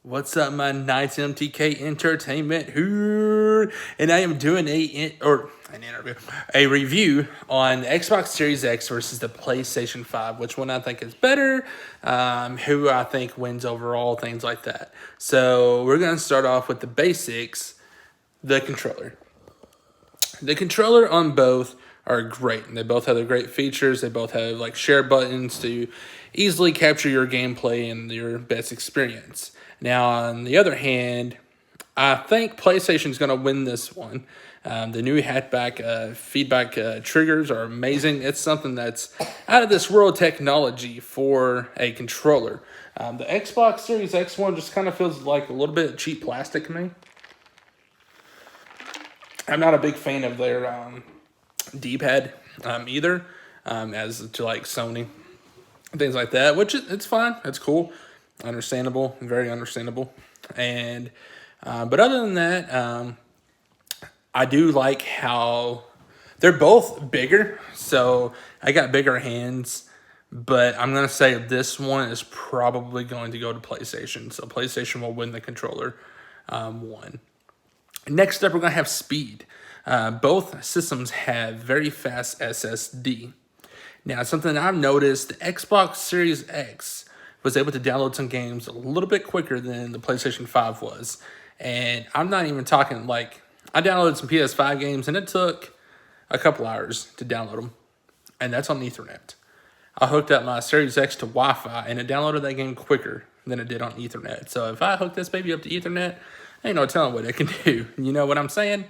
What's up, my Knights MTK Entertainment here? And I am doing a review on the Xbox Series X versus the PlayStation 5, which one I think is better, who I think wins overall, things like that. So we're going to start off with the basics, the controller. The controller on both are great, and they both have their great features. They both have like share buttons to easily capture your gameplay and your best experience. Now, on the other hand, I think PlayStation's going to win this one. The new hatback feedback triggers are amazing. It's something that's out of this world technology for a controller. The Xbox Series X one just kind of feels like a little bit cheap plastic to me. I'm not a big fan of their D-pad either, as to like Sony, things like that, which it's fine. It's cool. Understandable, very understandable. And but other than that, I do like how they're both bigger. So I got bigger hands, but I'm gonna say this one is probably going to go to PlayStation. So PlayStation will win the controller one. Next up, we're gonna have speed. Both systems have very fast SSD. Now, something I've noticed, the Xbox Series X was able to download some games a little bit quicker than the PlayStation 5 was. And I'm not even talking like, I downloaded some PS5 games and it took a couple hours to download them. And that's on Ethernet. I hooked up my Series X to Wi-Fi and it downloaded that game quicker than it did on Ethernet. So if I hook this baby up to Ethernet, ain't no telling what it can do. You know what I'm saying?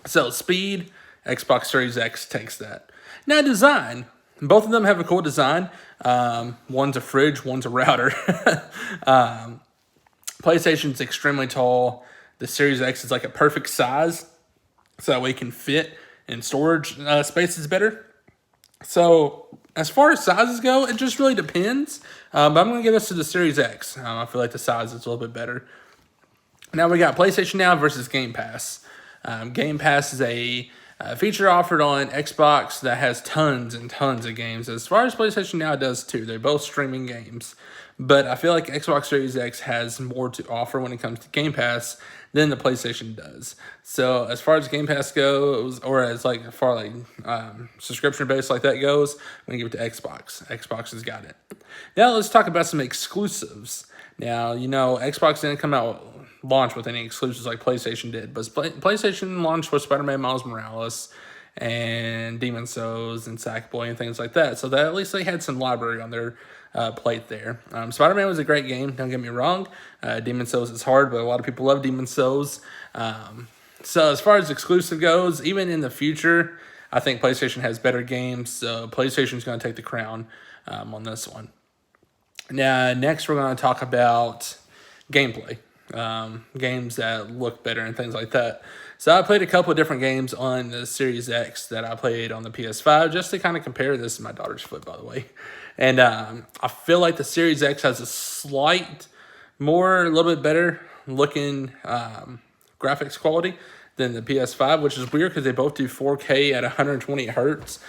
So speed, Xbox Series X takes that. Now design. Both of them have a cool design. One's a fridge, one's a router. PlayStation's extremely tall. The Series X is like a perfect size, so that way it can fit and storage space is better. So as far as sizes go, it just really depends. But I'm going to give this to the Series X. I feel like the size is a little bit better. Now we got PlayStation Now versus Game Pass. Game Pass is a feature offered on Xbox that has tons and tons of games. As far as PlayStation Now does too. They're both streaming games. But I feel like Xbox Series X has more to offer when it comes to Game Pass than the PlayStation does. So as far as Game Pass goes, or as like far like subscription based like that goes, I'm gonna give it to Xbox. Xbox has got it. Now let's talk about some exclusives. Now, you know, Xbox didn't come out launch with any exclusives like PlayStation did, but PlayStation launched with Spider-Man Miles Morales and Demon's Souls and Sackboy and things like that. So that at least they had some library on their plate there. Spider-Man was a great game, don't get me wrong. Demon's Souls is hard, but a lot of people love Demon's Souls. So as far as exclusive goes, even in the future, I think PlayStation has better games. So PlayStation's going to take the crown on this one. Now, next we're going to talk about gameplay. Games that look better and things like that. So I played a couple of different games on the Series X that I played on the PS5 just to kind of compare. This is my daughter's foot, by the way. And I feel like the Series X has a a little bit better looking graphics quality than the PS5, which is weird because they both do 4K at 120 hertz.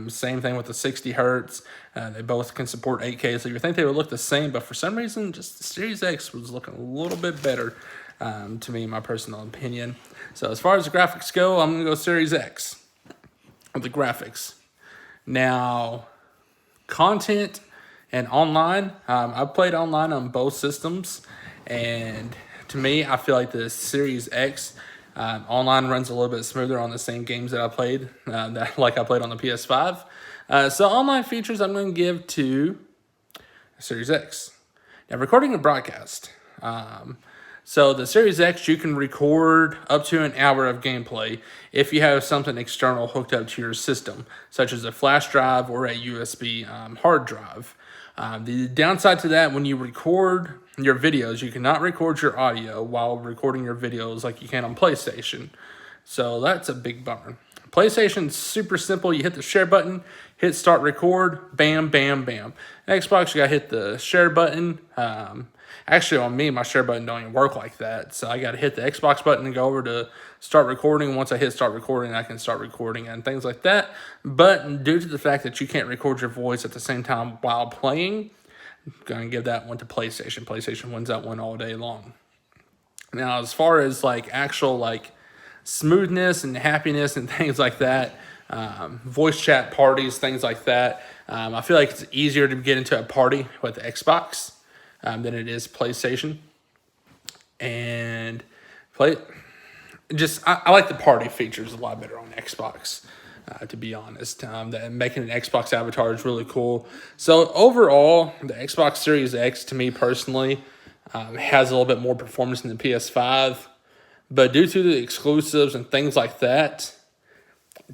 Same thing with the 60 hertz. They both can support 8K, so you would think they would look the same, but for some reason, just the Series X was looking a little bit better to me, in my personal opinion. So as far as the graphics go, I'm going to go Series X with the graphics. Now, content and online, I've played online on both systems, and to me, I feel like the Series X online runs a little bit smoother on the same games that I played, like I played on the PS5. So online features I'm going to give to Series X. Now, recording and broadcast. So the Series X, you can record up to an hour of gameplay if you have something external hooked up to your system, such as a flash drive or a USB hard drive. The downside to that, when you record your videos, you cannot record your audio while recording your videos like you can on PlayStation. So that's a big bummer. PlayStation's super simple. You hit the share button, hit start record, bam, bam, bam. Xbox, you gotta hit the share button. Actually, on me, my share button don't even work like that. So I gotta hit the Xbox button and go over to start recording. Once I hit start recording, I can start recording and things like that. But due to the fact that you can't record your voice at the same time while playing, going to give that one to PlayStation. PlayStation wins that one all day long. Now, as far as like actual like smoothness and happiness and things like that, voice chat parties, things like that, I feel like it's easier to get into a party with the Xbox than it is PlayStation. And I like the party features a lot better on Xbox. To be honest, making an Xbox avatar is really cool. So overall, the Xbox Series X, to me personally, has a little bit more performance than the PS5. But due to the exclusives and things like that,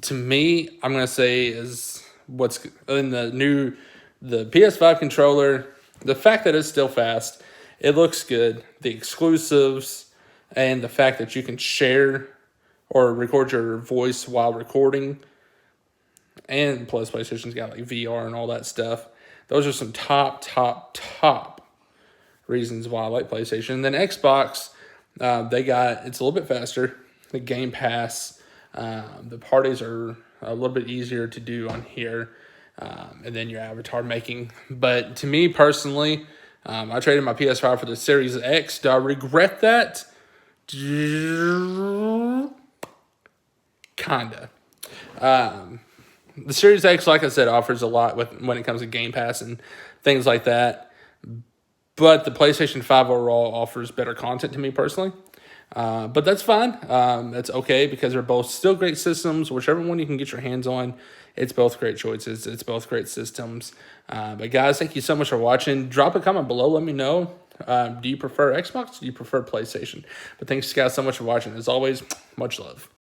to me, I'm going to say is what's in the PS5 controller, the fact that it's still fast, it looks good, the exclusives, and the fact that you can share or record your voice while recording, and plus PlayStation's got like VR and all that stuff. Those are some top reasons why I like PlayStation. And then Xbox, it's a little bit faster. The Game Pass, the parties are a little bit easier to do on here, and then your avatar making. But to me personally, I traded my PS5 for the Series X. Do I regret that? Kinda. The Series X, like I said, offers a lot when it comes to Game Pass and things like that. But the PlayStation 5 overall offers better content to me personally. But that's fine. That's okay because they're both still great systems. Whichever one you can get your hands on, it's both great choices. It's both great systems. But guys, thank you so much for watching. Drop a comment below. Let me know. Do you prefer Xbox? Do you prefer PlayStation? But thanks guys so much for watching. As always, much love.